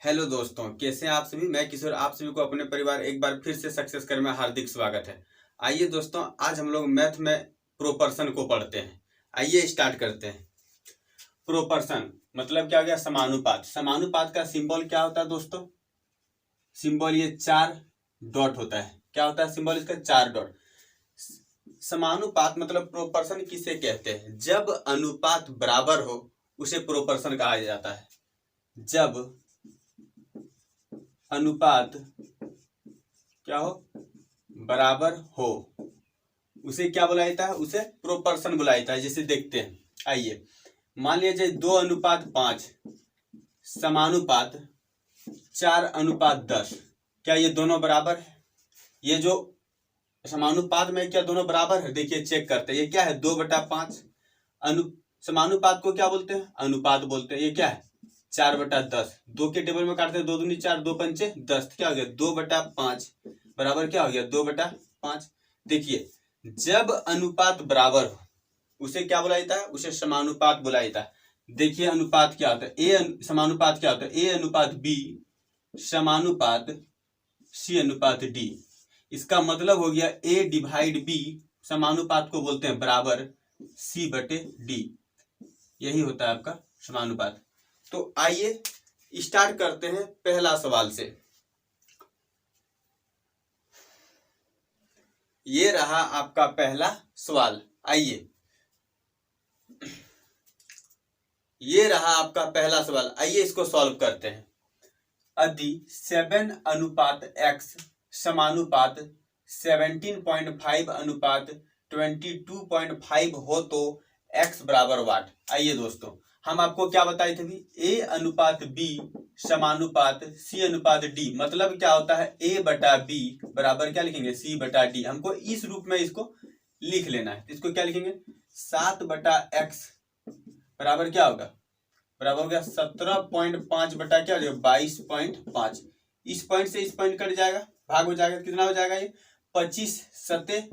Hello दोस्तों, कैसे हैं आप सभी। मैं किशोर आप सभी को अपने परिवार एक बार फिर से सक्सेस कर में हार्दिक स्वागत है। आइए दोस्तों, आज हम लोग मैथ में प्रोपर्शन को पढ़ते हैं। आइए स्टार्ट करते हैं। प्रोपर्शन मतलब क्या हो गया? समानुपात। समानुपात का सिंबल क्या होता है दोस्तों? सिंबल ये 4 डॉट होता है। क्या होता है सिंबल इसका? 4 डॉट। समानुपात मतलब प्रोपर्शन किसे कहते हैं? जब अनुपात बराबर हो उसे प्रोपर्शन कहा जाता है। जब अनुपात क्या हो? बराबर हो उसे क्या बुलाया जाता है? उसे प्रोपर्शन बुलाया जाता है। जैसे देखते हैं, आइए मान लीजिए 2:5 समानुपात 4:10। क्या ये दोनों बराबर है? ये जो समानुपात में क्या दोनों बराबर है? देखिए चेक करते हैं। ये क्या है? 2/5। समानुपात को क्या बोलते हैं? अनुपात बोलते हैं। ये क्या है? 4/10। 2 के टेबल में काटते हैं, 2 दूनी 4, 2 पंचे 10। क्या हो गया? 2/5 बराबर क्या हो गया? 2/5। देखिए जब अनुपात बराबर हो उसे क्या बुलाया जाता है? उसे समानुपात बुलाया जाता है। देखिए अनुपात क्या होता है? ए समानुपात क्या होता है? ए अनुपात बी समानुपात सी अनुपात डी। इसका मतलब हो गया ए डिवाइड बी समानुपात को बोलते हैं बराबर सी बटे डी। यही होता है आपका समानुपात। तो आइए स्टार्ट करते हैं पहला सवाल से। ये रहा आपका पहला सवाल। आइए, ये रहा आपका पहला सवाल। आइए इसको सॉल्व करते हैं। यदि 7:x समानुपात 17.5:22.5 हो तो x बराबर वाट। आइए दोस्तों, हम आपको क्या बताए थे भी? a अनुपात b समानुपात c अनुपात d। मतलब क्या होता है? a बटा b बराबर क्या लिखेंगे? c बटा d। हमको इस रूप में इसको लिख लेना है। इसको क्या लिखेंगे? 7/x बराबर क्या होगा? बराबर हो गया 17.5 बटा क्या हो जाएगा? 22.5। इस पॉइंट से इस पॉइंट कट जाएगा, भाग हो जाएगा। कितना हो जाएगा ये? 25 सते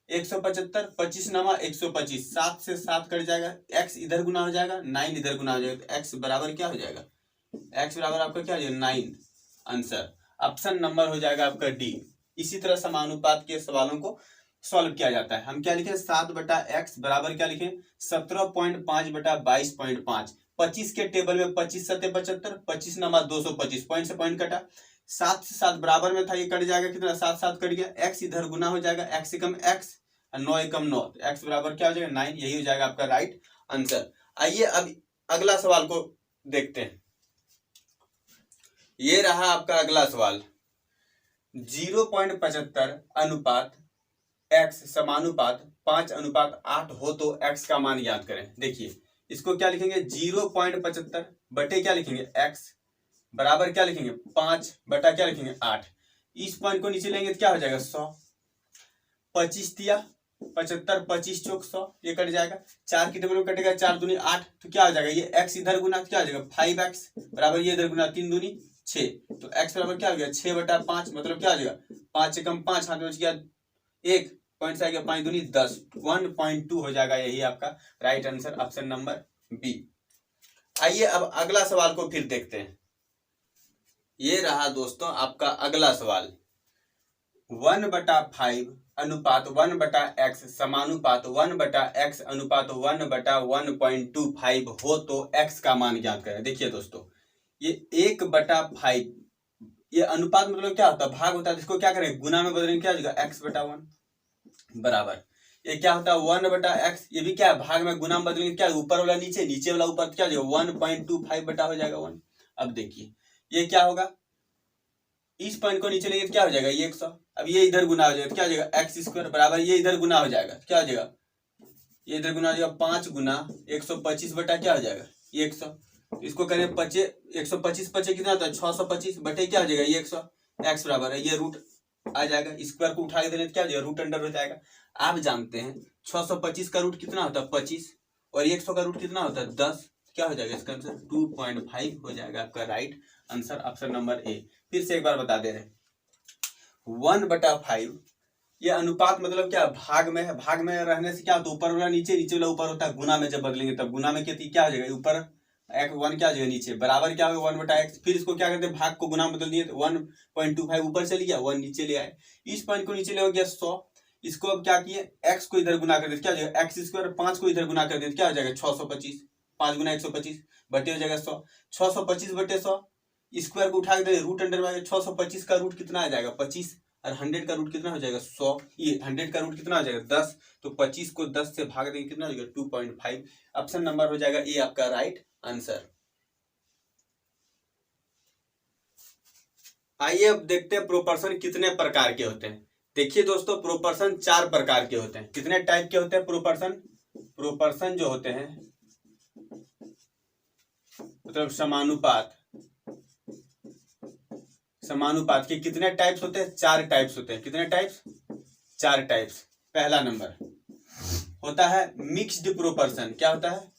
175, 25 नमा 125। 7 से 7 कट जाएगा, x इधर गुना हो जाएगा, 9 इधर गुना हो जाएगा। तो x बराबर क्या हो जाएगा? x बराबर आपका क्या हो जाएगा? 9। आंसर ऑप्शन नंबर हो जाएगा आपका डी। इसी तरह समानुपात के सवालों को सॉल्व किया जाता है। हम क्या लिखें? 7/x बराबर क्या लिखें? 17.5/22.5। 25 के टेबल में 25 सते 75, 25 नमा 225। पॉइंट से पॉइंट कटा, 7 से 7 बराबर में था, ये कट जाएगा। कितना? 7 7 कट गया। x इधर गुना हो जाएगा, x एकम x, 9 एकम 9। x बराबर क्या हो जाएगा? 9। यही हो जाएगा आपका राइट आंसर। आइए अब अगला सवाल को देखते हैं। ये रहा आपका अगला सवाल। 0.75 अनुपात x समानुपात 5:8 हो तो x का मान ज्ञात करें। देखिए इसको क्या लिखेंगे? 0.75 बटे क्या लिखेंगे? x बराबर क्या लिखेंगे? 5 बटा क्या लिखेंगे? 8। इस पॉइंट को नीचे लेंगे तो क्या हो जाएगा? 100। 25 दिया 75, 25 चौक 100, ये कट जाएगा। 4 की टेबल में कटेगा, 4 दूनी 8। तो क्या हो जाएगा? ये x इधर गुना तो क्या हो जाएगा? 5x बराबर ये इधर गुना 3 दूनी 6। तो x बराबर क्या हो गया? 6/5। मतलब क्या हो जाएगा? 5 एकम 5, हाथ में बच गया 1, पॉइंट से आ गया 5 दूनी 10, 1.2 हो जाएगा। यही आपका right answer option number B. आइए अब अगला सवाल को फिर देखते हैं। ये रहा दोस्तों आपका अगला सवाल। 1/5 अनुपात 1/x समानुपात 1/x अनुपात 1/1.25 हो तो x का मान ज्ञात करें। देखिए दोस्तों, ये 1/5 ये अनुपात मतलब क्या होता है? भाग होता है। इसको क्या करें? गुना में बदलेंगे, क्या हो जाएगा? x/1 बराबर ये क्या होता है? 1/x। ये भी क्या है? भाग में गुना में बदलेंगे, क्या? ऊपर वाला नीचे, नीचे वाला ऊपर, क्या हो जाएगा? 1.25 बटा हो जाएगा 1। अब देखिए ये क्या होगा? इस पॉइंट को नीचे लेंगे तो क्या हो जाएगा? ये 100। अब ये इधर गुना हो जाएगा तो क्या हो जाएगा? x² बराबर ये इधर गुना हो जाएगा, क्या हो जाएगा? ये इधर गुना हो जाएगा 5 गुना 125 बटा क्या हो जाएगा? ये 100। तो इसको करें 125 पचे कितना होता है? 625 बटे क्या हो जाएगा? ये 100। x बराबर है ये रूट आ जाएगा, स्क्वायर को उठा के देने क्या हो जाएगा? रूट अंडर हो जाएगा। आप जानते हैं 625 का रूट कितना होता है? 25, और 100 का रूट कितना होता है? 10। क्या हो जाएगा इसका आंसर? 2.5 हो जाएगा आपका right answer option number A. फिर से एक बार बता दे रहे हैं, 1/5 ये अनुपात मतलब क्या? भाग में है। भाग में रहने से क्या होता है? ऊपर वाला नीचे, नीचे वाला ऊपर होता है। गुना में जब बदलेंगे तब गुना में क्या हो जाएगा? ऊपर एक्स 1 क्या जगह नीचे बराबर क्या होगा 1/x। फिर इसको क्या करते हैं भाग को गुना बदल दिए तो 1.25 ऊपर चले गया 1 नीचे ले आए। इस पॉइंट को नीचे ले हो गया 100। इसको अब क्या किए x को इधर गुना कर देते क्या हो जाएगा x स्क्वायर 5 को इधर गुना कर देते क्या हो जाएगा 625। 5 गुना 125 बटे हो जाएगा 100। 625 बटे 100 स्क्वायर को उठा के रूट अंडर में 625 का रूट कितना आ जाएगा 25 और 100 का रूट कितना हो जाएगा 100। ये 100 का रूट कितना हो जाएगा 10। तो 25 को 10 से भाग देंगे कितना हो जाएगा 2.5। ऑप्शन नंबर हो जाएगा ए आपका राइट आंसर। आइए अब देखते हैं प्रोपोर्शन कितने प्रकार के होते हैं। देखिए दोस्तों प्रोपोर्शन 4 प्रकार के होते हैं। कितने टाइप के होते हैं प्रोपोर्शन? प्रोपोर्शन जो होते हैं मतलब समानुपात, समानुपात के कितने टाइप्स होते हैं? 4 टाइप्स होते हैं। कितने टाइप्स? 4 टाइप्स। पहला नंबर होता है मिक्स्ड प्रोपोर्शन। क्या होता है?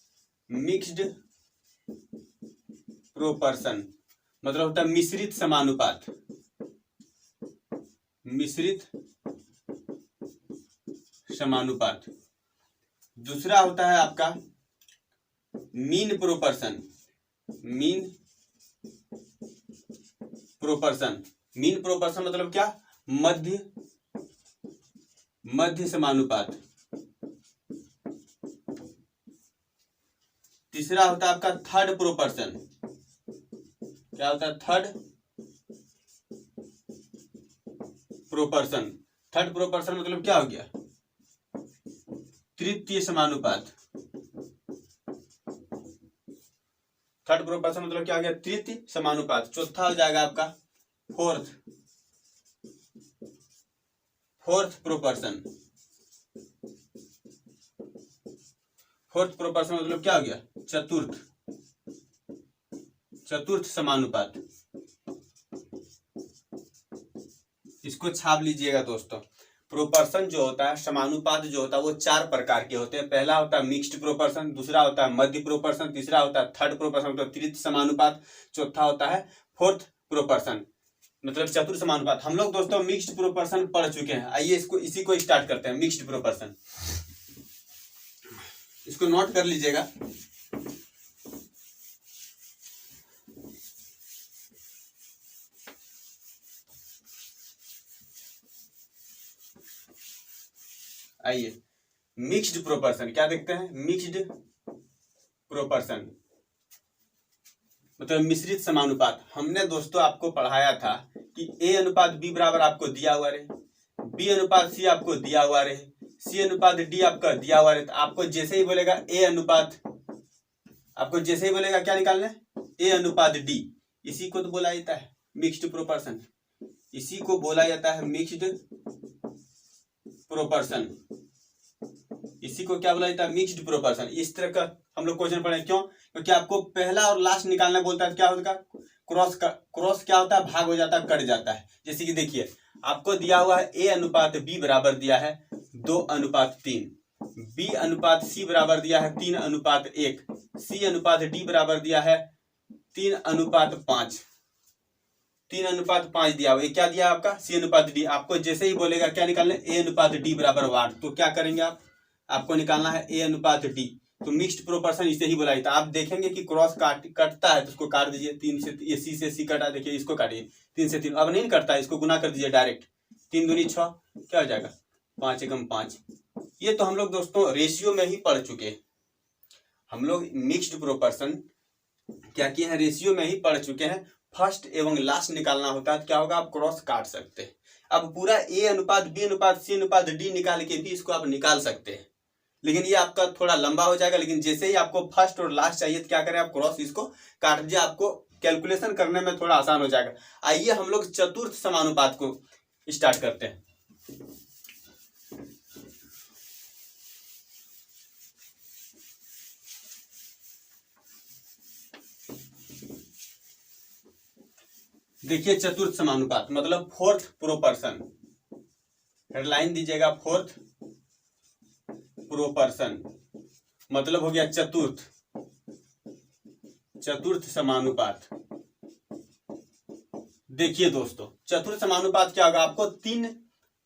मिक्स्ड प्रोपोर्शन मतलब होता है मिश्रित समानुपात। मिश्रित समानुपात। दूसरा होता है आपका mean proportion. Mean proportion. Mean proportion मतलब क्या? मध्य समानुपात। तीसरा होता है आपका थर्ड प्रोपोर्शन। क्या होता है? Third proportion. थर्ड प्रोपोर्शन मतलब क्या हो गया? तृतीय समानुपात। थर्ड प्रोपोर्शन मतलब क्या हो गया? तृतीय समानुपात। चौथा हो जाएगा आपका फोर्थ प्रोपोर्शन। फोर्थ प्रोपोर्शन मतलब क्या हो गया? चतुर्थ समानुपात। इसको छाप लीजिएगा दोस्तों। प्रोपोर्शन जो होता है, समानुपात जो होता है वो 4 प्रकार के होते हैं। पहला होता है मिक्स्ड प्रोपोर्शन, दूसरा होता है मध्य प्रोपोर्शन, तीसरा होता है थर्ड प्रोपोर्शन मतलब तृतीय समानुपात, चौथा होता है फोर्थ प्रोपोर्शन मतलब चतुर्थ समानुपात। हम लोग दोस्तों मिक्स्ड प्रोपोर्शन पढ़ चुके हैं। आइए इसी को स्टार्ट करते हैं। मिक्स्ड प्रोपोर्शन, इसको नोट कर लीजिएगा। आइए मिक्स्ड प्रोपोर्शन क्या देखते हैं? मिक्स्ड प्रोपोर्शन मतलब मिश्रित समानुपात। हमने दोस्तों आपको पढ़ाया था कि a अनुपात b बराबर आपको दिया हुआ रहे, b अनुपात c आपको दिया हुआ रहे, c अनुपात d आपका दिया हुआ रहे। तो आपको जैसे ही बोलेगा a अनुपात, आपको जैसे ही बोलेगा क्या निकालना है? a अनुपात d। इसी को तो बोला जाता है मिक्स्ड प्रोपोर्शन। इसी को बोला जाता है मिक्स्ड प्रोपोर्शन। इसी को क्या बोला जाता है? Mixed proportion. इस तरह का हम लोग क्वेश्चन पढ़े। क्यों? क्योंकि आपको पहला और लास्ट निकालना बोलता है। क्या होगा? क्रॉस क्या होता है? भाग हो जाता है, कट जाता है। जैसे कि देखिए आपको दिया हुआ है a अनुपात b बराबर दिया है 2:3, b अनुपात c बराबर दिया है 3:1, c अनुपात d बराबर दिया है 3:5। 3:5 दिया हुआ। क्या दिया आपका? c अनुपात d। आपको जैसे ही बोलेगा क्या निकालना है? a अनुपात d बराबर 8। तो क्या करेंगे आप? आपको निकालना है a अनुपात d। तो मिक्स्ड प्रोपोर्शन इसे ही बुलाया था। आप देखेंगे कि क्रॉस कटता है तो उसको काट दीजिए। 3 से ये सी से सी कटा, देखिए इसको काटिए 3 से 3। अब नहीं कटता है, इसको गुना कर दीजिए डायरेक्ट। 3 दूनी 6 क्या हो जाएगा? 5 एकम 5। ये तो हम लोग दोस्तों रेशियो में ही पढ़ चुके हैं। हम लोग मिक्स्ड प्रोपोर्शन क्या किए हैं? रेशियो में ही पढ़ चुके हैं। फर्स्ट एवं लास्ट निकालना होता है तो क्या होगा? आप क्रॉस काट सकते हैं। अब पूरा a अनुपात b अनुपात c अनुपात d निकाल के भी इसको आप निकाल सकते हैं, लेकिन ये आपका थोड़ा लंबा हो जाएगा। लेकिन जैसे ही आपको फर्स्ट और लास्ट चाहिए तो क्या करें? आप क्रॉस इसको काट दीजिए, आपको कैलकुलेशन करने में थोड़ा आसान हो जाएगा। आइए हम लोग चतुर्थ समानुपात को स्टार्ट करते हैं। देखिए चतुर्थ समानुपात मतलब फोर्थ प्रोपोर्शन। हेडलाइन दीजिएगा फोर्थ प्रोपोर्शन मतलब हो गया चतुर्थ समानुपात। देखिए दोस्तों चतुर्थ समानुपात क्या होगा? आपको 3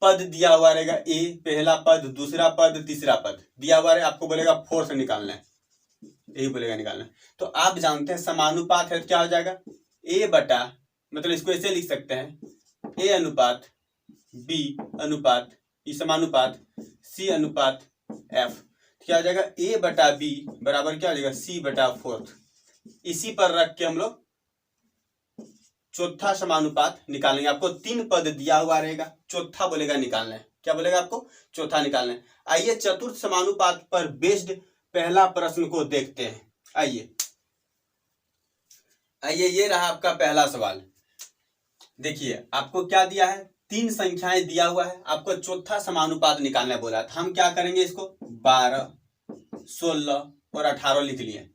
पद दिया हुआ रहेगा। ए पहला पद, दूसरा पद, तीसरा पद दिया हुआ है। आपको बोलेगा फोर्थ निकालना है। यही बोलेगा निकालना है। तो आप जानते हैं समानुपात है तो क्या हो जाएगा, ए बटा, मतलब इसको ऐसे लिख सकते हैं, ए अनुपात बी अनुपात ई समानुपात सी अनुपात एफ। क्या हो जाएगा, ए बटा बी बराबर क्या हो जाएगा, सी बटा फोर्थ। इसी पर रख के हम लोग चौथा समानुपात निकालेंगे। आपको 3 पद दिया हुआ रहेगा, चौथा बोलेगा निकालना है। क्या बोलेगा आपको, चौथा निकालना है। आइए चतुर्थ समानुपात पर बेस्ड पहला प्रश्न को देखते हैं। आइए ये रहा आपका पहला सवाल। देखिए आपको क्या दिया है, 3 संख्याएं दिया हुआ है, आपको चौथा समानुपात निकालना बोला है। हम क्या करेंगे, इसको 12, 16 और 18 लिख लिए,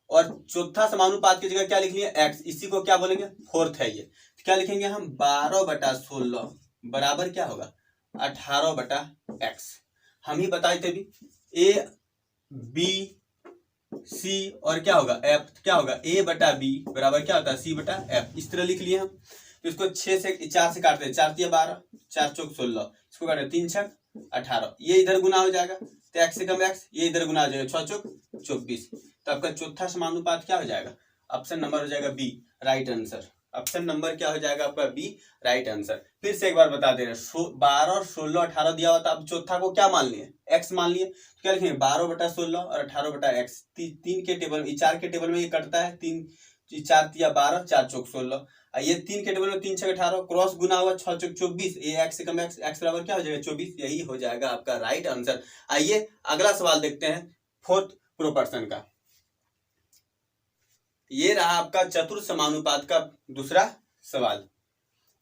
और चौथा समानुपात की जगह क्या लिख लिए, x। इसी को क्या बोलेंगे, फोर्थ है ये। तो क्या लिखेंगे हम, 12 बटा 16 बराबर क्या होगा, 18 बटा x। हम ही बताए थे भी, a b c और क्या होगा f, क्या होगा a बटा b बराबर क्या होता है, c बटा f। इस तरह लिख लिए हम। तो इसको 4 से काटते हैं, 4 तिया 12, 4 चौक 16, इसको काटे 3 छक 18, ये इधर गुना हो जाएगा तो x से कम x, ये इधर गुना हो जाएगा, 6 चौक 24। तो आपका चौथा समानुपात क्या हो जाएगा, ऑप्शन नंबर हो जाएगा B, right answer. Option number क्या हो जाएगा आपका बी, राइट आंसर। फिर से एक बार बता दे रहे, 12 और 16 18 दिया हुआ था, अब चौथा को क्या मान लिए, x मान लिए। तो क्या लिखेंगे, 12 बटा 16 और 18 बटा x। 3 के टेबल में, 4 के टेबल में ये कटता है, 3 4 तिया 12, 4 चौक 16, ये 3 के टेबल में 3 छक 18, क्रॉस गुना हुआ 6 चौक 24, ये x से कम x, x बराबर क्या हो जाएगा 24। यही हो जाएगा आपका राइट आंसर। आइए अगला सवाल देखते हैं, फोर्थ प्रोपोर्शन का। ये रहा आपका चतुर्थ समानुपात का दूसरा सवाल।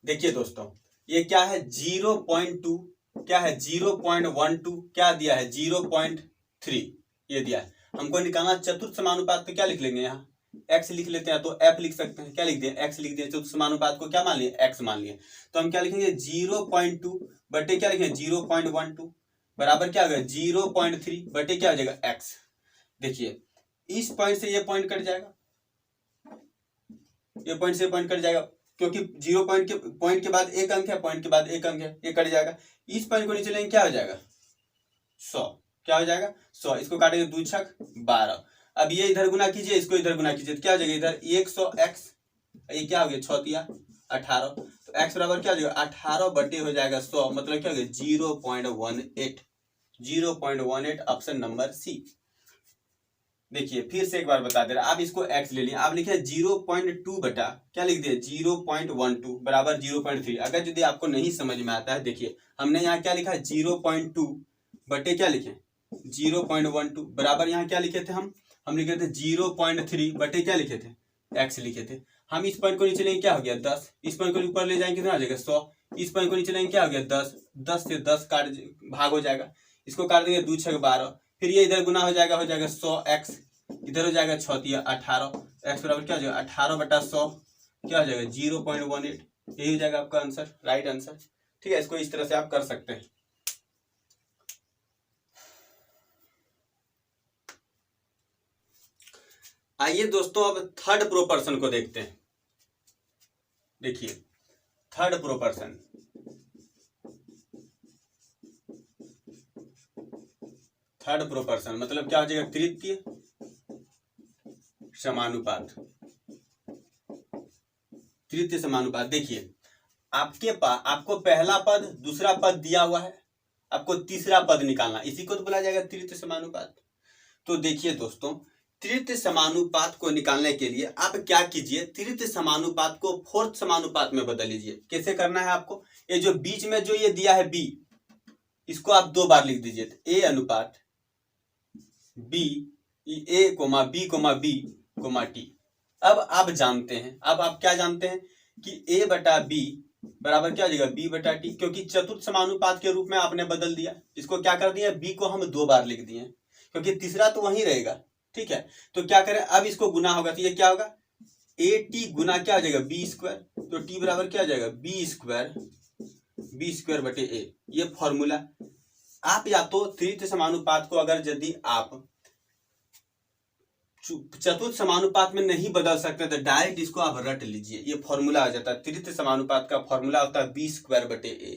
देखिए दोस्तों, ये क्या है, 0.2, क्या है 0.12, क्या दिया है 0.3, ये दिया है। हमको निकालना चतुर्थ समानुपात तो क्या लिख लेंगे, यहाँ x लिख लेते हैं, तो f लिख सकते हैं। क्या लिख दिए, x लिख दिए। चतुर्थ समानुपात को क्या मान लिए, x मान लिए। तो हम क्या लिखेंगे, 0.2 बटे क्या लिखेंगे 0.12 बराबर क्या हो गया 0.3 बटे क्या हो जाएगा x। देखिए इस पॉइंट से ये पॉइंट कट जाएगा, ये पॉइंट से पॉइंट कट जाएगा, क्योंकि 0 पॉइंट के बाद एक अंक है, पॉइंट के बाद एक अंक है, ये कट जाएगा। इस पॉइंट को नीचे लेंगे, क्या हो जाएगा 100, क्या हो जाएगा 100। इसको काटेंगे 2 छक 12। अब ये इधर गुना कीजिए, इसको इधर गुना कीजिए, तो क्या हो जाएगा इधर 100x, ये क्या हो गया 6 तिया 18, तो x बराबर क्या हो जाएगा 18 बटे हो जाएगा 100, मतलब क्या हो गया 0.18, 0.18 ऑप्शन नंबर सी। देखिए फिर से एक बार बता दे रहा, आप इसको x ले लिए, आप लिखे 0.2 बटा क्या लिख दिया 0.12 बराबर 0.3। अगर यदि आपको नहीं समझ में आता है, देखिए हमने यहाँ क्या लिखा है 0.2 बटे क्या लिखे 0.12 बराबर यहाँ क्या लिखे थे हम लिखे थे 0.3 बटे क्या लिखे थे x लिखे थे। हम इस पॉइंट को नीचे लेंगे, क्या हो गया 10, इस पॉइंट को ऊपर ले जाएंगे कितना हो जाएगा 100, इस पॉइंट को नीचे लेंगे क्या हो गया 10, 10 से 10 काट भाग हो जाएगा, इसको काट देंगे 2 छक 12, फिर ये इधर गुना हो जाएगा 100x, इधर हो जाएगा 6 तिया 18, x बराबर क्या हो जाएगा 18 बटा 100, क्या हो जाएगा 0.18। यही हो जाएगा आपका आंसर, राइट आंसर। ठीक है, इसको इस तरह से आप कर सकते हैं। आइए दोस्तों अब थर्ड प्रोपोर्शन को देखते हैं। देखिए थर्ड प्रोपोर्शन, थर्ड प्रोपोर्शन मतलब क्या हो जाएगा तृतीय समानुपात, तृतीय समानुपात। देखिए आपको पहला पद दूसरा पद दिया हुआ है, आपको तीसरा पद निकालना, इसी को तो बोला जाएगा तृतीय समानुपात। तो देखिए दोस्तों, तृतीय समानुपात को निकालने के लिए आप क्या कीजिए, तृतीय समानुपात को फोर्थ समानुपात में बदल लीजिए। कैसे करना है आपको, ये जो बीच में जो ये दिया है b, इसको आप 2 बार लिख दीजिए, a अनुपात b, a comma b comma b comma t। अब आप जानते हैं, अब आप क्या जानते हैं कि a बटा b बराबर क्या हो जाएगा b बटा t, क्योंकि चतुर्थ समानुपात के रूप में आपने बदल दिया। इसको क्या कर दिया, b को हम 2 बार लिख दिए, क्योंकि तीसरा तो वहीं रहेगा। ठीक है, तो क्या करें, अब इसको गुना होगा तो ये क्या होगा at गुना क्या हो जाएगा b स्क्वायर, तो t बराबर क्या हो जाएगा b स्क्वायर बटे a। ये फॉर्मूला आप या तो तृतीय समानुपात को अगर यदि आप चतुर्थ समानुपात में नहीं बदल सकते तो डायरेक्ट इसको आप रट लीजिए, ये फॉर्मूला आ जाता है। तृतीय समानुपात का फॉर्मूला होता है b स्क्वायर बटे a।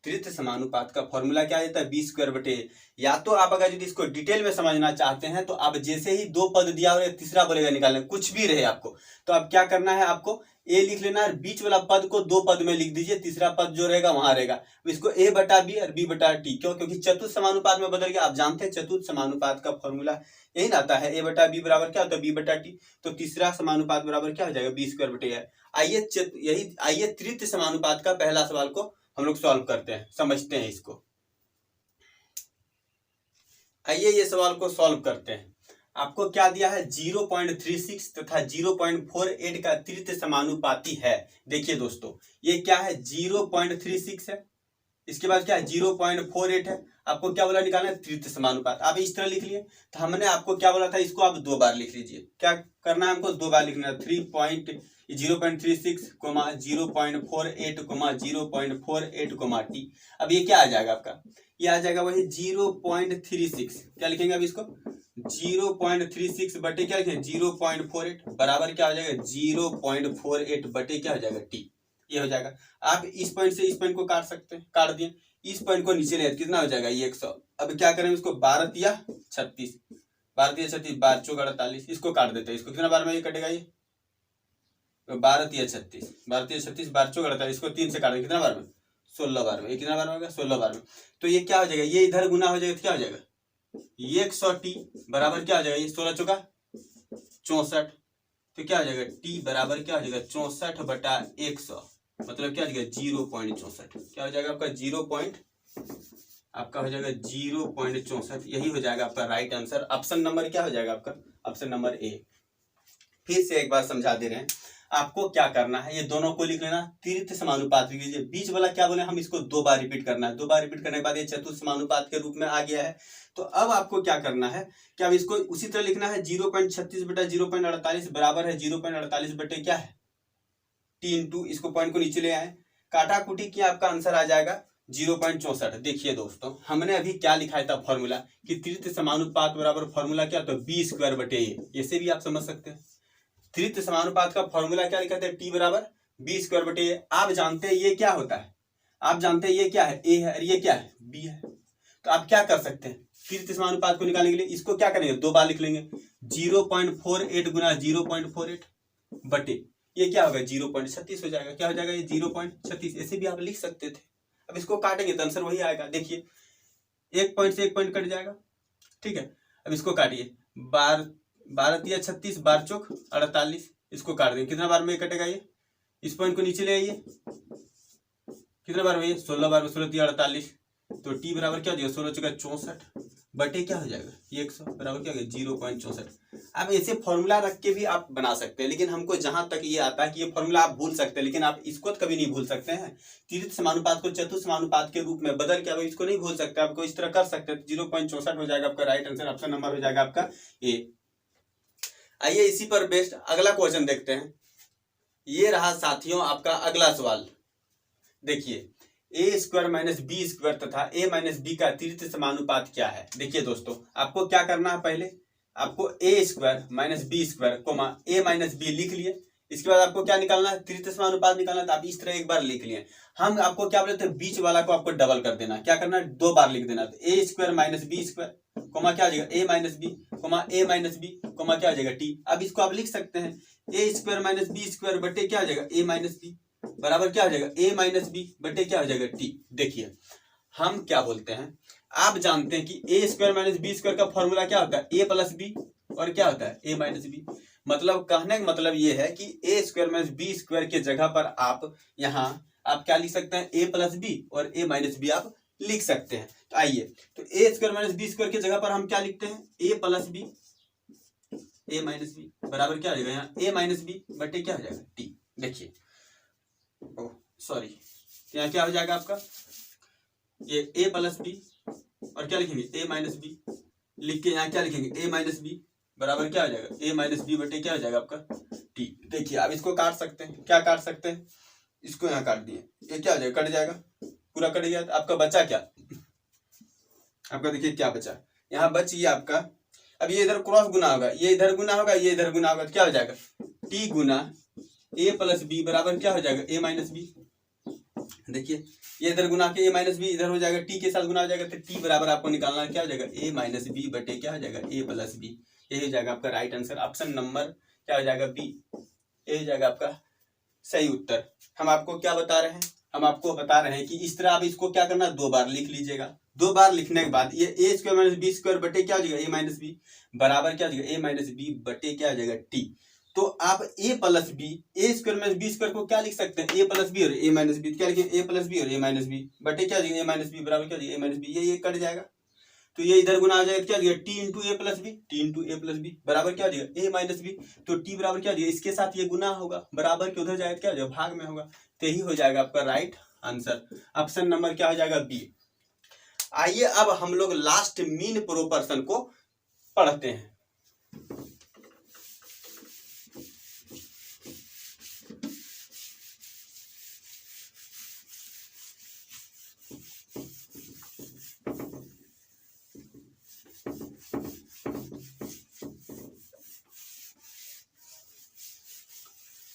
तृतीय समानुपात का फॉर्मूला क्या आता है, बी स्क्वायर बटे ए। या तो आप अगर यदि इसको डिटेल में समझना चाहते हैं तो आप जैसे ही दो पद दिया और तीसरा बोलेगा निकालना, कुछ भी रहे आपको, तो आप क्या करना है, आपको ए लिख लेना है, बीच वाला पद को दो पद में लिख दीजिए, तीसरा पद जो रहेगा वहां रहेगा। इसको ए बटा बी और बी बटा टी, क्यों, क्योंकि चतुर्थ समानुपात में बदल गया। आप जानते हैं चतुर्थ समानुपात का फॉर्मूला यही ना आता है, ए बटा बी बराबर क्या होता है, बी बटा टी। तो तीसरा समानुपात बराबर क्या हो जाएगा, बी स्क्वायर बटे ए। आइए तृतीय समानुपात का पहला सवाल को हम लोग सॉल्व करते हैं, समझते हैं इसको। आइए ये सवाल को सॉल्व करते हैं। आपको क्या दिया है, 0.36 तथा 0.48 का तृतीय समानुपाती है। देखिए दोस्तों, ये क्या है, 0.36 है, इसके बाद क्या है 0.48 है। आपको क्या बोला, निकालना है तृतीय समानुपात। आप इस तरह लिख लिए, तो हमने आपको क्या बोला था, इसको आप दो बार लिख लीजिए। क्या करना है हमको, दो बार लिखना है, 0.36, 0.48, 0.48, टी। अब ये क्या आ जाएगा आपका, ये आ जाएगा वही 0.36। क्या लिखेंगे अब इसको, 0.36 बटे क्या लिखेंगे 0.48 बराबर क्या हो जाएगा 0.48 बटे क्या हो जाएगा टी। ये हो जाएगा। आप इस पॉइंट से इस पॉइंट को काट सकते हैं, काट दिए, इस पॉइंट को नीचे ले, कितना हो जाएगा ये 100। अब क्या करेंगे, इसको 12 या 36, 12 या 36, 12 चौक 48, इसको काट देते हैं। इसको कितना बार में ये कटेगा, ये 12 या 36, 12 या 36, 12 चौक 48, इसको 3 से काट देंगे, कितना बार में 16 बार में। ये कितना बार में होगा, 16 बार में। तो ये क्या हो जाएगा, ये इधर गुना हो जाएगा, तो क्या हो जाएगा, ये 100 टी बराबर क्या हो जाएगा, ये 16 चौका 64। तो क्या हो जाएगा, टी बराबर क्या हो जाएगा 64 बटा 100, मतलब क्या हो जाएगा 0.64। क्या हो जाएगा आपका आपका हो जाएगा 0.64। यही हो जाएगा आपका राइट आंसर। ऑप्शन नंबर क्या हो जाएगा आपका, ऑप्शन नंबर ए। फिर से एक बार समझा दे रहे हैं, आपको क्या करना है, ये दोनों को लिख लेना, तृतीय समानुपात लिख लीजिए। बीच वाला क्या बोले, हम इसको दो बार रिपीट करना है, दो बार रिपीट करने के बाद ये चतुर्थ समानुपात के रूप में आ गया है। तो अब आपको क्या करना है, क्या अब इसको उसी तरह लिखना है, 0.36 बटा 0.48 बराबर है 0.48 बटे क्या है टी इंटू, इसको पॉइंट को नीचे ले आए, काटा कुटी किया, आपका आंसर आ जाएगा 0.64। देखिए दोस्तों, हमने अभी क्या लिखा था फॉर्मूला, कि तृतीय समानुपात बराबर फॉर्मूला क्या, तो बी स्क्वायर बटे ए। ऐसे भी आप समझ सकते हैं, तृतीय समानुपात का फॉर्मूला क्या लिखा था, टी बराबर बी स्क्वायर बटे ए। आप जानते हैं ये क्या होता है, आप जानते हैं ये क्या है, ए है, और ये क्या है, बी है। तो आप क्या कर सकते हैं, तृतीय समानुपात को निकालने के लिए इसको क्या करेंगे, दो बार लिख लेंगे, 0.48 गुना 0.48 बटे ये क्या होगा 0.36 हो जाएगा। क्या हो जाएगा, ये 0.36। ऐसे भी आप लिख सकते थे। अब इसको काटेंगे तो आंसर वही आएगा। देखिए, एक पॉइंट से एक पॉइंट कट जाएगा, ठीक है। अब इसको काटिए, 12 या 36, 12 चौक 48, इसको काट देंगे, कितना बार में कटेगा ये, इस पॉइंट को नीचे ले आइए, कितना बार में ये 16 बार में, 16 या 48। तो टी बराबर क्या हो जाएगा, 16 चौका 64 बटे क्या हो जाएगा ये 100 बराबर क्या हो गया 0.64। अब ऐसे फॉर्मूला रख के भी आप बना सकते हैं, लेकिन हमको जहां तक ये आता है कि ये फॉर्मूला आप भूल सकते हैं, लेकिन आप इसको कभी नहीं भूल सकते हैं। तृतीय समानुपात को चतुर्थ समानुपात के रूप में बदल के आप इसको नहीं भूल सकते, आपको इस तरह कर सकते हैं। 0.64 हो जाएगा आपका राइट आंसर, ऑप्शन नंबर हो जाएगा आपका ए। आइए इसी पर बेस्ड अगला क्वेश्चन देखते हैं। ये रहा साथियों आपका अगला सवाल। देखिए, ए स्क्वायर माइनस बी स्क्वायर तथा ए माइनस बी का तृतीय समानुपात क्या है। देखिए दोस्तों, आपको क्या करना है, पहले आपको A square minus B square comma A minus B लिख लिए। इसके बाद आपको क्या निकालना है, तृतीय समानुपात निकालना है। तो आप इस तरह एक बार लिख लिए। हम आपको क्या बोलते हैं, बीच वाला को आपको डबल कर देना। क्या करना है, दो बार लिख देना। तो A square minus B square comma क्या हो जाएगा A minus B comma A minus B comma क्या हो जाएगा टी। अब इसको आप लिख सकते हैं, ए स्क्वायर माइनस बी स्क्वायर बटे क्या हो जाएगा ए माइनस बी बराबर क्या हो जाएगा ए माइनस बी बटे क्या हो जाएगा टी। देखिए, हम क्या बोलते हैं, आप जानते हैं कि ए स्क्वायर माइनस बी स्क्वायर का फॉर्मूला क्या होता है, ए प्लस बी और क्या होता है ए माइनस बी। मतलब कहने का मतलब ये है कि ए स्क्वायर माइनस बी स्क्वायर के जगह पर आप यहाँ आप क्या लिख सकते हैं, ए प्लस बी और ए माइनस बी आप लिख सकते हैं। तो आइए, तो A square minus B square की जगह पर हम क्या लिखते हैं, ए प्लस बी ए माइनस बी बराबर क्या हो जाएगा यहाँ ए माइनस बी बटे क्या हो जाएगा टी। देखिए, ओह सॉरी, यहाँ क्या हो जाएगा आपका, ये ए प्लस बी और क्या लिखेंगे ए माइनस बी लिख के यहाँ क्या लिखेंगे ए माइनस बी बराबर क्या हो जाएगा ए माइनस बी बटे क्या हो जाएगा आपका टी। देखिए, आप इसको काट सकते हैं, क्या काट सकते हैं, इसको यहाँ काट दिए, ये क्या हो जाएगा, कट जाएगा, पूरा कट गया। तो आपका बचा क्या, आपका देखिए क्या बचा, यहाँ बच गया आपका। अब ये इधर क्रॉस गुना होगा, ये इधर गुना होगा, ये इधर गुना होगा, तो क्या हो जाएगा टी गुना ए प्लस बी बराबर क्या हो जाएगा ए माइनस बी। देखिए ये इधर गुना के a माइनस बी इधर हो जाएगा, t के साथ गुना हो जाएगा, तो t बराबर आपको निकालना क्या हो जाएगा, a माइनस बी बटे क्या हो जाएगा, a प्लस बी। यही हो जाएगा आपका राइट आंसर, ऑप्शन नंबर क्या हो जाएगा, बी। ये हो जाएगा आपका सही उत्तर। हम आपको क्या बता रहे हैं, हम आपको बता रहे हैं कि इस तरह आप इसको क्या करना, 2 बार लिख लीजिएगा। 2 बार लिखने के बाद ये a square minus B square बटे क्या हो जाएगा, a माइनस बी बराबर क्या हो जाएगा, a माइनस बी बटे क्या हो जाएगा, t। तो आप a plus B, A square minus B square को क्या लिख सकते हैं, a प्लस बी और a माइनस बी, क्या लिखेंगे, a प्लस बी और a माइनस बी बटे क्या हो जाएगा, a माइनस बी बराबर क्या हो जाएगा, a माइनस बी। ये कट जाएगा, तो ये इधर गुना आ जाएगा, क्या दिया, टी इंटू ए प्लस बी, टी इंटू ए प्लस बी बराबर क्या दिया, ए माइनस बी। तो टी बराबर क्या दिया, इसके साथ ये गुना होगा, बराबर के उधर जाएगा क्या हो जाएगा, भाग में होगा। तो यही हो जाएगा आपका राइट आंसर, ऑप्शन नंबर क्या हो जाएगा, बी। आइए अब हम लोग लास्ट मीन प्रोपोर्शन को पढ़ते हैं।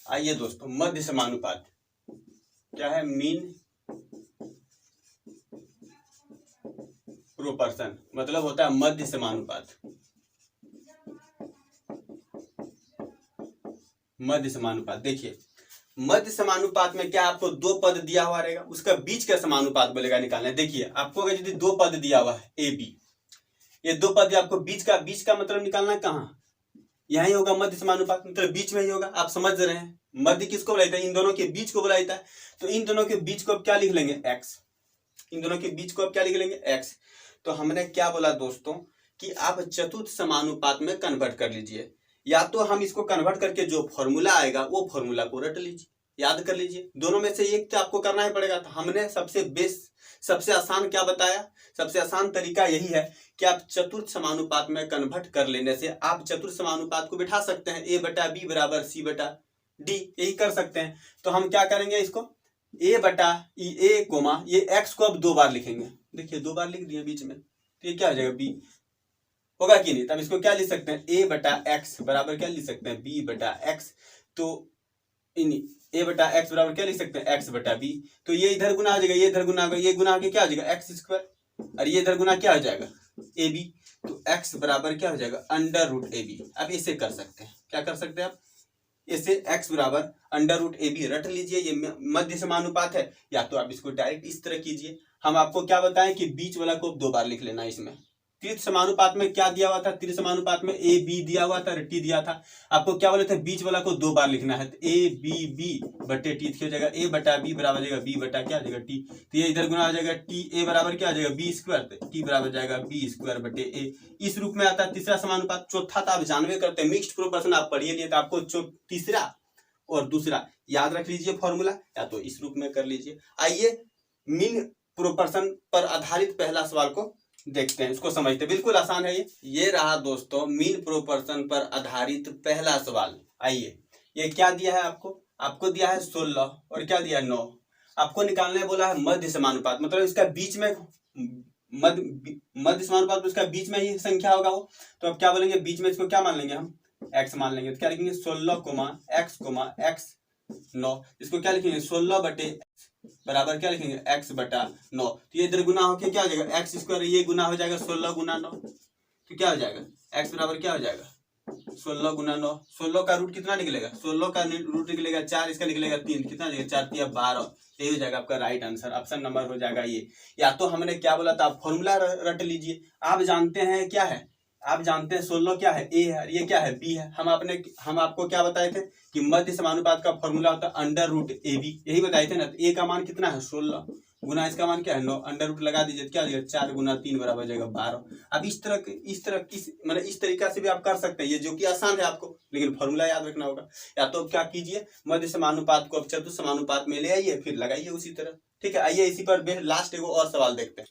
आइए दोस्तों, मध्य समानुपात क्या है, मीन प्रोपोर्शन मतलब होता है मध्य समानुपात। मध्य समानुपात, देखिए मध्य समानुपात में क्या आपको 2 पद दिया हुआ रहेगा, उसका बीच का समानुपात बोलेगा निकालना है। देखिए आपको अगर यदि 2 पद दिया हुआ है ए बी, ये 2 पद आपको बीच का मतलब निकालना है कहाँ, यही होगा मध्य समानुपात, मतलब बीच में ही होगा। आप समझ रहे हैं, मध्य किसको बुलाया जाता है, इन दोनों के बीच को बुलाया जाता है। तो इन दोनों के बीच को अब क्या लिख लेंगे, x। इन दोनों के बीच को अब क्या लिख लेंगे, x। तो हमने क्या बोला दोस्तों कि आप चतुर्थ समानुपात में कन्वर्ट कर लीजिए, या तो हम इसको कन्वर्ट करके जो फॉर्मूला आएगा वो फॉर्मूला को रट लीजिए, याद कर लीजिए। दोनों में से एक तो आपको करना ही पड़ेगा। तो हमने सबसे आसान क्या बताया, सबसे आसान तरीका यही है कि आप चतुर्थ समानुपात में कन्वर्ट कर लेने से आप चतुर्थ समानुपात को बिठा सकते हैं, a बटा बी बराबर c बटा d, यही कर सकते हैं। तो हम क्या करेंगे, इसको a बटा ए कोमा ये x को अब 2 बार लिखेंगे। देखिए 2 बार लिख दिए बीच में, तो ये क्या हो जाएगा, b होगा कि नहीं। तब इसको क्या लिख सकते हैं, a बटा x बराबर क्या लिख सकते हैं, b बटा x। तो a बटा x बराबर क्या लिख सकते हैं, x बटा b। तो ये इधर गुना हो जाएगा, ये इधर गुना होगा, ये गुना होकर क्या हो जाएगा, एक्स स्क्वायर, और ये इधर गुना क्या हो जाएगा, ए बी। तो x बराबर क्या हो जाएगा, अंडर रूट ए बी। अब इसे कर सकते हैं, क्या कर सकते हैं आप, इसे x बराबर अंडर रूट ए बी रट लीजिए, ये मध्य समानुपात है। या तो आप इसको डायरेक्ट इस तरह कीजिए। हम आपको क्या बताएं कि बीच वाला को 2 बार लिख लेना। इसमें तीर्थ समानुपात में क्या दिया हुआ था, तीर्थ समानुपात में ए बी दिया हुआ था, टी दिया था। आपको क्या बोले थे, बीच वाला को 2 बार लिखना है। तो ए बी बी बटे टी हो जाएगा, ए बटा बी बराबर जाएगा बी बटा क्या हो जाएगा टी। तो ये इधर गुना हो जाएगा टी, ए बराबर क्या हो जाएगा, बी स्क्वायर, टी बराबर जाएगा बी स्क्वायर बटे ए। इस रूप में आता है तीसरा समानुपात। चौथा तो आप जानवे करते हैं, मिक्स्ड प्रोपोर्शन आप पढ़िए लिए, तो आपको तीसरा और दूसरा याद रख लीजिए फॉर्मूला, या तो इस रूप में कर लीजिए। आइए मीन प्रोपोर्शन पर आधारित पहला सवाल को देखते हैं, इसको समझते हैं, बिल्कुल आसान है ये रहा दोस्तों मीन प्रोपोर्शन पर आधारित पहला सवाल। आइए ये क्या दिया है आपको दिया है 16 और क्या दिया है 9। आपको निकालने बोला है मध्य समानुपात, मतलब इसका बीच में मध्य समानुपात, उसका बीच में ही संख्या होगा वो। तो अब क्या बोलेंगे, बीच में इसको क्या मान लेंगे हम, x मान लेंगे। तो क्या लिखेंगे, 16 x 9। इसको क्या लिखेंगे, 16 बटे बराबर क्या लिखेंगे, x बटा 9। तो ये इधर गुना होके क्या हो जाएगा, एक्स स्क्वायर, ये गुना हो जाएगा 16 गुना 9। तो क्या हो जाएगा, x बराबर क्या हो जाएगा, 16 गुना 9। 16 का रूट कितना निकलेगा, 16 का रूट निकलेगा 4, इसका निकलेगा 3, कितना निकलेगा 4 3 12। यही हो जाएगा आपका राइट आंसर, ऑप्शन नंबर हो जाएगा ये। या तो हमने क्या बोला था, फॉर्मूला रट लीजिए। आप जानते हैं क्या है, आप जानते हैं 16 क्या है, ए है, ये क्या है, बी है। हम आपको क्या बताए थे कि मध्य समानुपात का फॉर्मूला होता है अंडर रूट ए बी, यही बताए थे ना। तो ए का मान कितना है 16 गुना इसका मान क्या है 9, अंडर रूट लगा दीजिए, क्या हो जाएगा 4 गुना 3 बराबर जाएगा 12। अब इस तरीका से भी आप कर सकते हैं, ये जो कि आसान है आपको, लेकिन फॉर्मूला याद रखना होगा। या तो क्या कीजिए, मध्य समानुपात को अब चतुर्थ समानुपात में ले आइए, फिर लगाइए उसी तरह, ठीक है। आइए इसी पर लास्ट एगो और सवाल देखते हैं।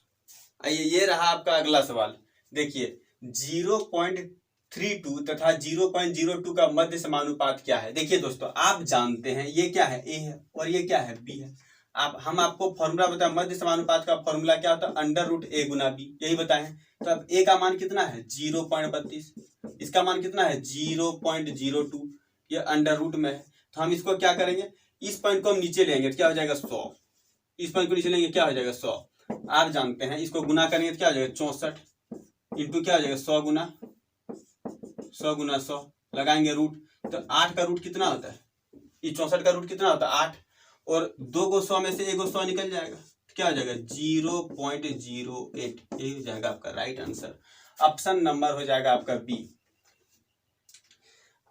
आइए ये रहा आपका अगला सवाल। देखिए 0.32 तथा 0.02 का मध्य समानुपात क्या है। देखिए दोस्तों, आप जानते हैं ये क्या है, ए है और ये क्या है, बी है। हम आपको फॉर्मूला बताएं, मध्य समानुपात का फॉर्मूला क्या होता है, अंडर रूट ए गुना बी, यही बताएं। तो अब ए का मान कितना है 0.32, इसका मान कितना है 0.02, ये अंडर रूट में है। तो हम इसको क्या करेंगे, इस पॉइंट को हम नीचे लेंगे, तो क्या हो जाएगा 100। इस पॉइंट को नीचे लेंगे क्या हो जाएगा 100। आप जानते हैं इसको गुना करेंगे तो क्या हो जाएगा 64 इंटू क्या हो जाएगा 100 गुना 100 लगाएंगे रूट। तो 8 का रूट कितना होता है, ये 64 का रूट कितना होता है 8, और 2 को 100 में से 1 को 100 निकल जाएगा, क्या हो जाएगा 0.08। यही हो जाएगा आपका राइट आंसर। ऑप्शन नंबर हो जाएगा आपका बी।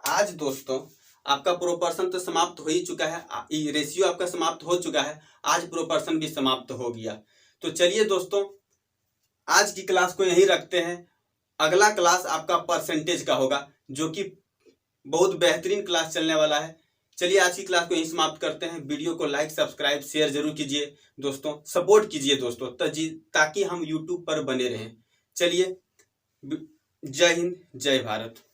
आज दोस्तों आपका प्रोपोर्शन तो समाप्त हो ही चुका है, रेशियो आपका समाप्त हो चुका है, आज प्रोपोर्शन भी समाप्त हो गया। तो चलिए दोस्तों आज की क्लास को यहीं रखते हैं। अगला क्लास आपका परसेंटेज का होगा, जो कि बहुत बेहतरीन क्लास चलने वाला है। चलिए आज की क्लास को यहीं समाप्त करते हैं। वीडियो को लाइक सब्सक्राइब शेयर जरूर कीजिए दोस्तों, सपोर्ट कीजिए दोस्तों, ताकि हम यूट्यूब पर बने रहें। चलिए जय हिंद जय भारत।